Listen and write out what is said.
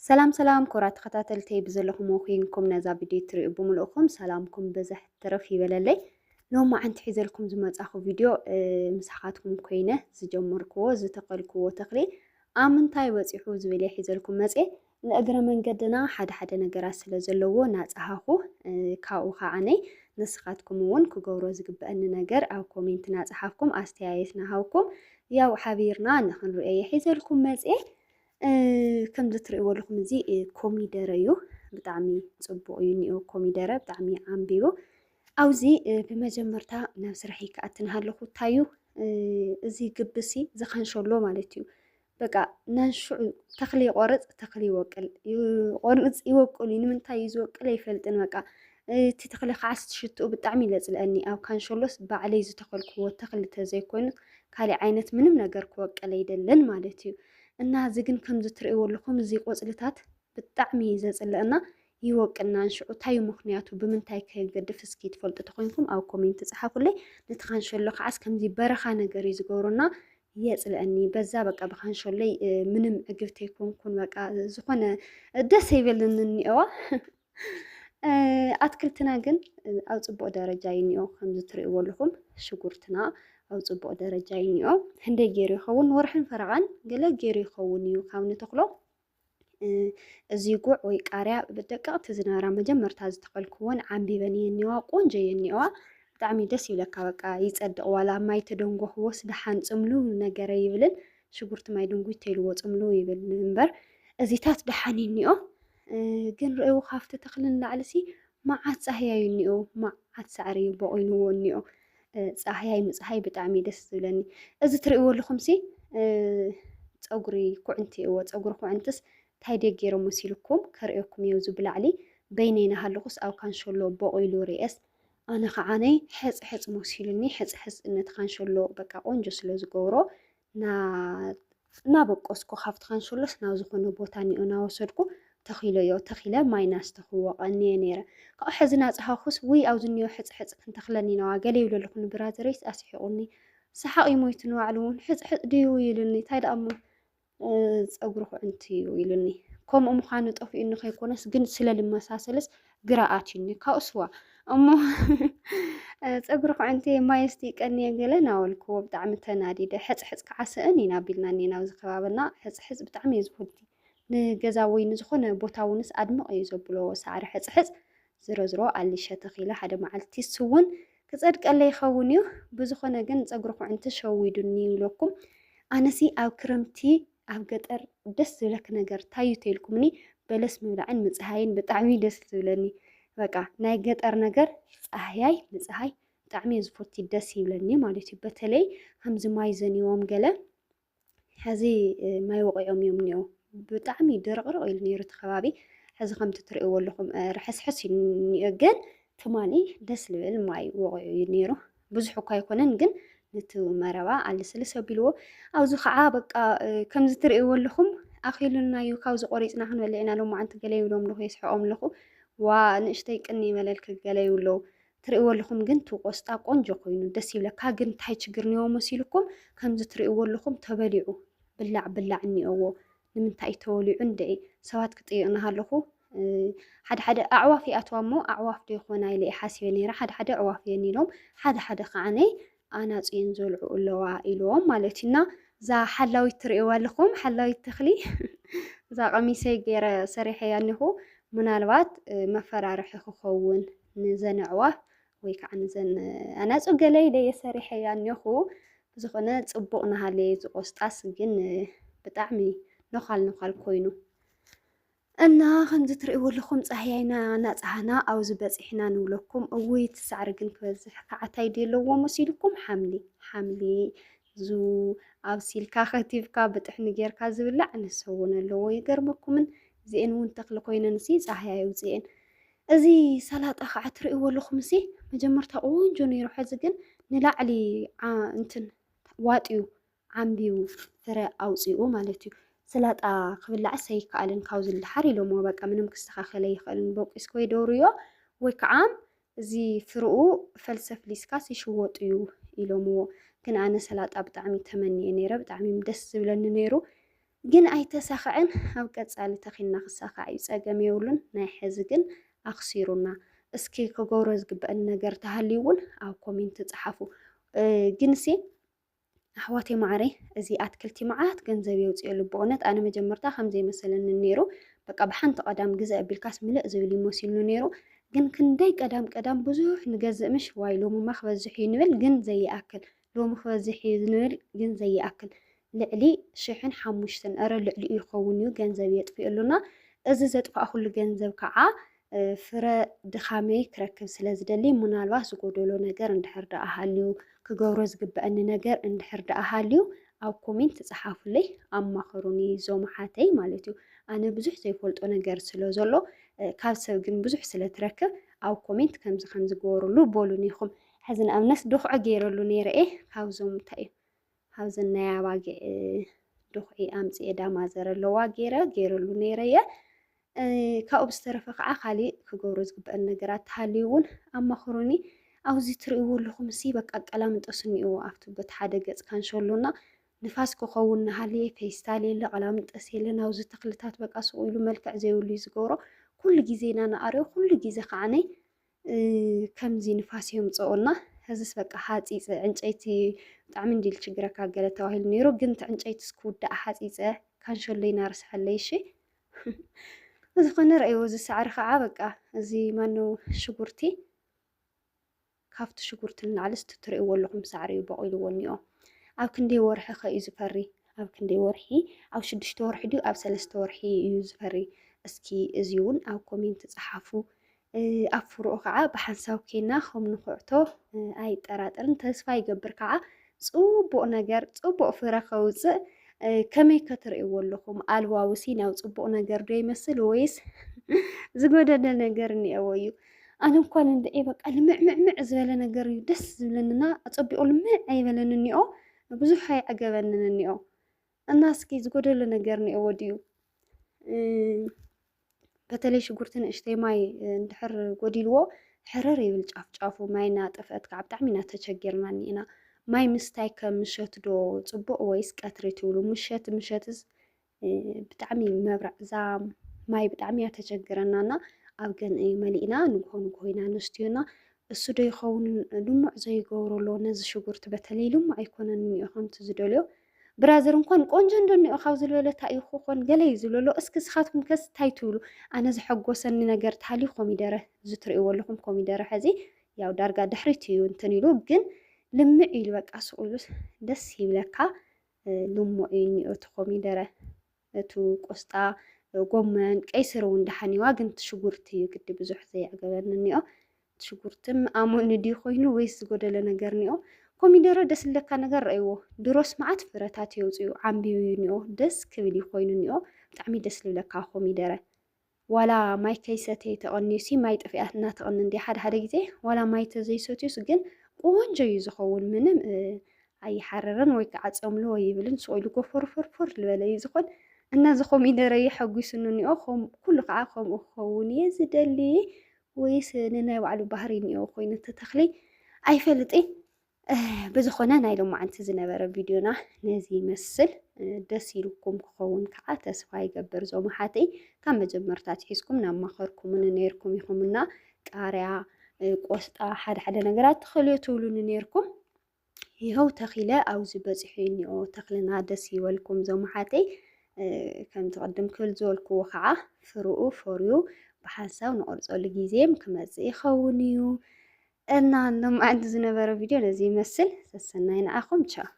سلام سلام كرات خطاتلتي بزلكم وخينكم نزا فيديو تريبو ملؤكم سلامكم بزح ترفي بلالي لو ما عند حيزلكم زمات اخو فيديو مسحاتكم كوينه زجمركو زتقلكو تقلي امنتاي وصيحو زبلي حيزلكم مصي نأجر من قدنا حد نجرا سلا زلوو ناصحاخو كاو خاني نسخاتكم ون كغورو زغبأن نجر او كومنت ناصحافكم استيايتنا هاوكم ياو حبيرنا نخن رؤي حيزلكم مصي كم تريوا لكم زي كوميدر يو بتعمي صبوا ينيو كوميدر بتعمي عمبيو أو زي بمجمرتا نفس رحيك أتنهالكو تايو زي قبسي زخان شلو مالتيو بقى نشو تخلي قرص تخلي وكل قرص يوكل من تايز وكل يفلتن بقى تتخلي خاص شتو بتعمي لأني أو كان شلوس بعلي زتخل كو تخلي تزيكون كالي عينت منم نجر كو وكل يدلن مالتيو እና ዝግን ከም ዝትርእይዎ ኣለኹም እዚ ቆፅልታት ብጣዕሚ ዘፅልአና ይወቅና ንሽዑ እንታይ ምክንያቱ ብምንታይ ከይገድፍ እስኪ ትፈልጡ ተኮይንኩም ኣብ ኮሜንት ጻሓፉለይ ነቲ ካንሸሎ ከዓስ ከምዚ በረኻ ነገር እዩ ዝገብሩና የፅልአኒ በዛ በቃ ብካንሸሎይ ምንም ዕግብቲ ይኮንኩን በቃ ዝኾነ ደስ ይበልን እኒአዋ ኣትክልትና ግን ኣብ ጽቡቕ ደረጃ ይኒኦ ከም ዝትርእይዎ ኣለኹም ሽጉርትና أو صبوا درجة ينيو هندي جيري خون ورحن فرعان قال جيري خون يو خاون تخلو زيقوع ويقارع بدقة تزنارا مجمر تاز تقل كون عم بيبني ينيو قونجي ينيو تعمي دسي لك بقى يتصدق ولا ما يتدنقو هو سدحان صملو نجري يبلن شغورت ما يدنقو يتيلو صملو يبلن منبر ازيتات دحان ينيو جن رأيو خافت تخلن لعلسي ما عاد صحيا ينيو ما عاد سعري بقينو ينيو ፀሓይ ምፅሓይ ብጣዕሚ ደስ ዝብለኒ እዚ ትርእይዎ ኣለኹም ሲ ፀጉሪ ኩዕንቲ እዎ ፀጉሪ ኩዕንትስ እንታይ ደገይሮም መሲልኩም ከርእየኩም እዩ ዝብላዕሊ በይነይና ሃለኹስ ኣብ ካንሸሎ በቂሉ ርኤስ ኣነ ከዓነይ ሕፅሕፅ መሲሉኒ ሕፅሕፅ ነቲ ካንሸሎ በቃ ቆንጆ ስለ ዝገብሮ ናበቆስኩ ካብቲ ካንሸሎስ ናብ ዝኾነ ቦታ ኒኦ ናወሰድኩ تخيله يو تخيله ما يناس تخوق أني نيرة كأحزنا صحاخس وي أو زنيو حز تخلني نوع قالي ولا لكم برازريس أسحقني سحقي مويتن وعلون حز ديو يلني تايد أمو أقرح أنتي ويلني كم أم خانة أفي إنه خيكونس جن سلا لما ساسلس قراءاتني كأسوا أمو أقرح أنتي ما يستيك أني قالنا والكوب دعمتنا دي ده حز كعسأني نابلنا نينا وزخبابنا حز بتعمي زبطي نجزا وين زخون بوتاونس أدمق يزبلو سعر حز زرو على تخيله حدا معلتي سون كصدق الله يخونيو بزخون جن أقرأ عن تشويدني ولكم أنا سي أو كرمتي أو قطر دس لك نجر تايو تيلكمني بلس مولعن متهاين بتعمي دس لني بقى ناي قطر نجر أحياي متهاي تعمي زفوتي دس لني مالتي بتلي همز مايزن يوم قلا هذه ما يوقع يوم نيو بتعمي درقرق النيرو تخبابي حز خم تترقوا لكم رحس يجن ثماني دس لبل ماي وقع النيرو بزحو كايكونن جن نتو مروا على سلسة بلو أو زخعة بقى كم تترقوا لكم أخيلنا يوكاوز قريتنا حن ولعنا لهم عن تجلي ولهم له يسحقهم له ونشتيك إني ملك الجلي ولو ترقوا لكم جن توقستا قنجو قينو دسي لك جن تحي تشجرني ومسيلكم كم تترقوا لكم تبلعوا بلع إني أو من تأيتولي عندي سوات كتير أنا هاللخو حد أعوافي أتوامو أعواف دي خونا يلي حاسبيني را حد أعوافي نيلوم حد خاني أنا تينزل علوا إلوم مالتنا زا حلاوي تريوا لكم حلاوي تخلي زا قميصي غير صريح يعني هو منالبات مفرارح خون نزن أعواف ويك عن زن أنا سأقولي لي صريح يعني هو زخنا تصبقنا هالي زقصاص جن بتعمي نخال كوينو أنا خنز تريوا لكم صحيحنا نصحنا أو زبصحنا نولكم أوي تسعر جن كوزح كعتاي ديلو ومسيلكم حملي زو أو سيلكا خطيفكا بتحني غير كازبلع نسوون لو يقربكم من زين وين تخلقوينا نسي صحيح وزين أزي سلطة خاطريوا لكم سي مجمرتا اونجو نيرو حزقن نلعلي انتن واتيو عمبيو فرا أوصيو مالتيو سلطة خبلع سيكالن كاوز الحري لو ما بقى منهم كستخاخلي يخلن بوقس كوي دوريو ويكعام زي فرقو فلسف ليسكاس يشوطيو إلو مو كن أنا سلطة بطعمي تمني نيرو بطعمي مدس بلن نيرو ግን ኣይተሳኽዕን ኣብ ቀጻሊ ተኺልና ክሳኻዕ እዩ ፀገም የብሉን ናይ ሕዚ ግን ኣኽሲሩና እስኪ ክገብሮ ዝግበአን ነገር ተሃልዩ እውን ኣብ ኮሜንት ጻሓፉ ግን ሲ ኣሕዋተይ ማዕረይ እዚ ኣትክልቲ መዓት ገንዘብ የውፅየሉ ብእውነት ኣነ መጀመርታ ከምዘይ መሰለኒ ነይሩ በቃ ብሓንቲ ቀዳም ግዛእ ቢልካስ ምልእ ዝብል ይመስሉኒ ነይሩ ግን ክንደይ ቀዳም ብዙሕ ንገዝእ ምሽ ዋይ ሎሚማ ክበዝሕ እዩ ንብል ግን ዘይኣክል ሎሚ ክበዝሕ እዩ ንብል ግን ዘይኣክል ልዕሊ 1,500 ኣረ ልዕሊኡ ይኸውን እዩ ገንዘብ የጥፍየሉና እዚ ዘጥፋእ ኩሉ ገንዘብ ከዓ ፍረ ድኻመይ ክረክብ ስለ ዝደሊ ምናልባት ዝጎደሎ ነገር እንድሕር ደኣ ሃልዩ ክገብሮ ዝግበአኒ ነገር እንድሕር ደኣ ሃልዩ ኣብ ኮሜንት ጻሓፉለይ ኣማኽሩኒ ዞም ሓተይ ማለት እዩ ኣነ ብዙሕ ዘይፈልጦ ነገር ስለ ዘሎ ካብ ሰብ ግን ብዙሕ ስለ ትረክብ ኣብ ኮሜንት ከምዚ ገበሩሉ በሉኒ ኢኹም ሕዚ ንኣብነት ድኹዒ ገይረሉ ነይረ ካብዞም እንታይ እዩ ካብዚ ናይ ኣባጊዕ ድኹዒ ኣምፂኤ ዳማ ዘረለዋ ገይረሉ ነይረ እየ ካብኡ ብዝተረፈ ከዓ ካሊእ ክገብሮ ዝግበአን ነገራት ተሃልዩ እውን ኣማኽሩኒ ኣብዚ ትርእይዎ ኣለኹም እሲ በቃ ቀላምንጦስ እኒኦ ኣብቲ በቲ ሓደ ገጽ ካንሸሎና ንፋስ ክኸውን ናሃልየ ፌስታል የለ ቀላምንጦስ የለን ኣብዚ ተኽልታት በቃ ስቑ ኢሉ መልክዕ ዘይብሉ እዩ ዝገብሮ ኩሉ ግዜ ኢና ንኣርዮ ኩሉ ግዜ ከዓነይ ከምዚ ንፋስ የምፅኦና ሕዝስ በቃ ሓፂፀ ዕንጨይቲ ብጣዕሚ እንዲል ችግረካ ገለ ተባሂሉ ነይሩ ግን እቲ ዕንጨይቲ እስክውዳእ ሓፂፀ ካንሸሎይ ናርስሐለይ እሺ ዝኾነ ረእይዎ እዚ ሳዕሪ ከዓ በቃ እዚ ማነው ሽጉርቲ ካብቲ ሽጉርቲ ንላዕሊ ትርእይዎ ኣለኹም ሳዕሪ እዩ በቂልዎ እኒኦ ኣብ ክንደይ ወርሒ ኸ እዩ ዝፈሪ ኣብ ክንደይ ወርሒ ኣብ 6 ወርሒ ድዩ ኣብ 3 ወርሒ እዩ ዝፈሪ እስኪ እዚ እውን ኣብ ኮሜንት ጻሓፉ ኣብ ፍሩኡ ከዓ ብሓንሳብ ኬና ከም ንኹዕቶ ኣይጠራጠርን ተስፋ ይገብር ከዓ ጽቡቕ ነገር ጽቡቕ ፍረ ከውፅእ ከመይ ከትርእይዎ ኣለኹም ኣልዋውሲ ናብ ጽቡቕ ነገር ዶ ይመስል ወይስ ዝጎደለ ነገር እኒአዎ እዩ ኣነ እንኳን እንድዒ በቃ ልምዕምዕምዕ ዝበለ ነገር እዩ ደስ ዝብለንና ኣፀቢቑ ልምዕ ኣይበለን እኒኦ ብዙሕ ኣይዕገበንን እኒኦ እና እስኪ ዝጎደለ ነገር እኒአዎ ድዩ በተለይ ሽጉርቲ ንእሽተይ ማይ እንድሕር ጎዲልዎ ሕረር ይብል ጫፍጫፉ ማይና ጥፍአት ከዓ ብጣዕሚ ኢና ተቸጊርና እኒአና ማይ ምስታይ ከም ምሸት ዶ ጽቡቕ ወይስ ቀትሪ ትብሉ ምሸትስ ብጣዕሚ መብራዕ እዛ ማይ ብጣዕሚ እያ ተቸግረናና ኣብ ገንኢ መሊእና ንግሆ ኢና ነስትዮና እሱ ዶ ይኸውን ልሙዕ ዘይገብረሎ ነዚ ሽጉርቲ በተለይ ልሙዕ ኣይኮነን እኒኦ ከምቲ ዝደልዮ ብራዘር እንኳን ቆንጆ እንደኒኦ ካብ ዝልበለ ታሪኹ ኮን ገለ እዩ ዝብለሎ እስኪ ስኻትኩም ከስ እንታይ ትብሉ ኣነ ዝሐጎሰኒ ነገር ተሃልዩ ኮሚደረ ዝትርእይዎ ኣለኹም ኮሚደረ ሕዚ ያው ዳርጋ ድሕሪት እዩ እንትን ኢሉ ግን ልምዕ ኢሉ በቃ ስቑ ኢሉ ደስ ይብለካ ልሙዕ እዩ እኒኦ እቲ ኮሚደረ እቲ ቆስጣ ጎመን ቀይስር እውን ደሓኒዋ ግን ሽጉርቲ እዩ ግዲ ብዙሕ ዘይዕገበኒ እኒኦ ሽጉርትም ኣሞኒ ድዩ ኮይኑ ወይስ ዝጎደለ ነገር እኒኦ ኮሚደረ ደስ ዝብለካ ነገር ረእይዎ ድሮስ መዓት ፍረታት የውፅኡ ዓምቢቡ እዩ እኒኦ ደስ ክብል እዩ ኮይኑ እኒኦ ብጣዕሚ ደስ ዝብለካ ኮሚደረ ዋላ ማይ ከይሰተየ ተቐኒዩሲ ማይ ጥፊኣት እናተቐኒ እንዲ ሓደ ግዜ ዋላ ማይ ተዘይሰትዩስ ግን ቆንጆ እዩ ዝኸውን ምንም ኣይሓረረን ወይ ከዓ ፀምሎ ወይ ይብልን ስቑኢሉ ጎፈርፈርፈር ዝበለ እዩ ዝኮን እና እዚ ኮሚደረ ይሐጒስኒ እኒኦ ኩሉ ከዓ ከምኡ ክኸውን እየ ዝደሊ ወይስ ንናይ ባዕሉ ባህሪ እኒኦ ኮይኑ እቲ ተኽሊ ኣይፈልጥን ብዝኾነ ናይ ሎማዓንቲ ዝነበረ ቪድዮና ነዚ ይመስል ደስ ኢልኩም ክኸውን ከዓ ተስፋ ይገብር ዞም ሓተይ ካብ መጀመርታት ሒዝኩም ናማኸርኩምን ነይርኩም ኢኹምና ቃርያ ቆስጣ ሓደ ነገራት ተኽልዮ ትብሉኒ ነይርኩም ይኸው ተኺለ ኣብዚ በፂሑ እኒኦ ተኽልና ደስ ይበልኩም ዞም ሓተይ ከም ተቐድም ክብል ዝበልክዎ ከዓ ፍርኡ ፈርዩ ብሓንሳብ ንቆርፀሉ ግዜም ክመፅእ ይኸውን እዩ እና ሎማዓንቲ ዝነበረ ቪድዮ ነዚ ይመስል ሰሰናይ ንኣኹም ቻው